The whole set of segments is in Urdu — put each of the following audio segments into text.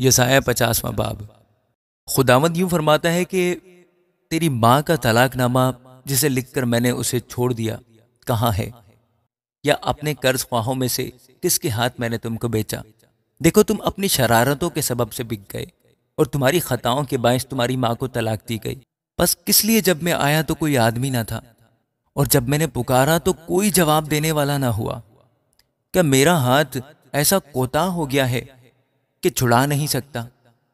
یسایہ 50واں باب۔ خداوند یوں فرماتا ہے کہ تیری ماں کا طلاق نامہ جسے لکھ کر میں نے اسے چھوڑ دیا کہاں ہے؟ یا اپنے قرض خواہوں میں سے کس کے ہاتھ میں نے تم کو بیچا؟ دیکھو تم اپنی شرارتوں کے سبب سے بک گئے اور تمہاری خطاؤں کے باعث تمہاری ماں کو طلاق دی گئی۔ بس کس لیے جب میں آیا تو کوئی آدمی نہ تھا، اور جب میں نے پکارا تو کوئی جواب دینے والا نہ ہوا؟ کیا میرا ہاتھ ایسا کوتاہ ہو گیا ہے کہ چھڑا نہیں سکتا؟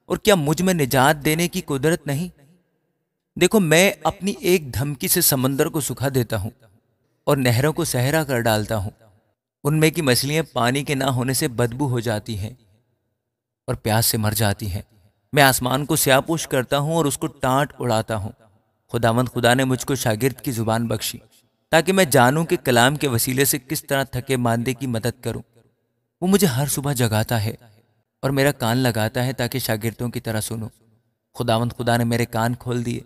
اور کیا مجھ میں نجات دینے کی قدرت نہیں؟ دیکھو میں اپنی ایک دھمکی سے سمندر کو سکھا دیتا ہوں اور نہروں کو صحرا کر ڈالتا ہوں۔ ان میں کی مچھلیاں پانی کے نہ ہونے سے بدبو ہو جاتی ہیں اور پیاس سے مر جاتی ہیں۔ میں آسمان کو سیاہ پوش کرتا ہوں اور اس کو ٹانٹ اڑاتا ہوں۔ خداوند خدا نے مجھ کو شاگرد کی زبان بخشی تاکہ میں جانوں کہ کلام کے وسیلے سے کس طرح تھکے ماندے کی مدد کروں۔ وہ مجھے ہر صبح جگاتا ہے اور میرا کان لگاتا ہے تاکہ شاگردوں کی طرح سنوں۔ خداوند خدا نے میرے کان کھول دیے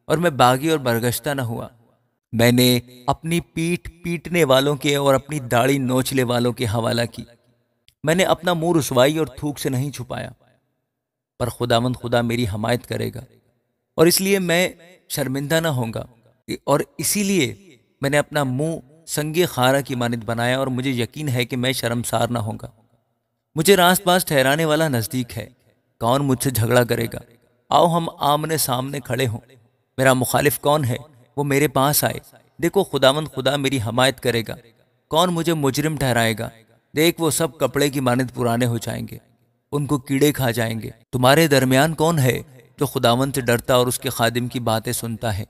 اور میں باغی اور برگشتہ نہ ہوا۔ میں نے اپنی پیٹھ پیٹنے والوں کے اور اپنی داڑھی نوچلے والوں کے حوالہ کی۔ میں نے اپنا منہ رسوائی اور تھوک سے نہیں چھپایا، پر خداوند خدا میری حمایت کرے گا، اور اس لیے میں شرمندہ نہ ہوں گا، اور اسی لیے میں نے اپنا منہ سنگ خارہ کی مانند بنایا، اور مجھے یقین ہے کہ میں شرمسار نہ ہوں گا۔ مجھے راست باز ٹھہرانے والا نزدیک ہے، کون مجھ سے جھگڑا کرے گا؟ آؤ ہم آمنے سامنے کھڑے ہوں۔ میرا مخالف کون ہے؟ وہ میرے پاس آئے۔ دیکھو خداوند خدا میری حمایت کرے گا، کون مجھے مجرم ٹھہرائے گا؟ دیکھ وہ سب کپڑے کی مانند پرانے ہو جائیں گے، ان کو کیڑے کھا جائیں گے۔ تمہارے درمیان کون ہے جو خداوند سے ڈرتا اور اس کے خادم کی باتیں سنتا ہے؟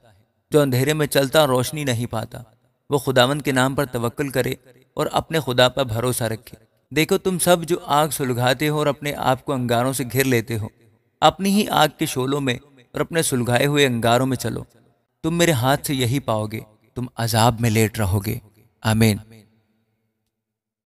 جو اندھیرے میں چلتا اور روشنی نہیں پاتا، وہ خداوند کے نام پر توکل کرے اور اپنے خدا پر بھروسہ رکھے۔ دیکھو تم سب جو آگ سلگاتے ہو اور اپنے آپ کو انگاروں سے گھیر لیتے ہو، اپنی ہی آگ کے شعلوں میں اور اپنے سلگائے ہوئے انگاروں میں چلو۔ تم میرے ہاتھ سے یہی پاؤ گے، تم عذاب میں لیٹ رہو گے۔ آمین۔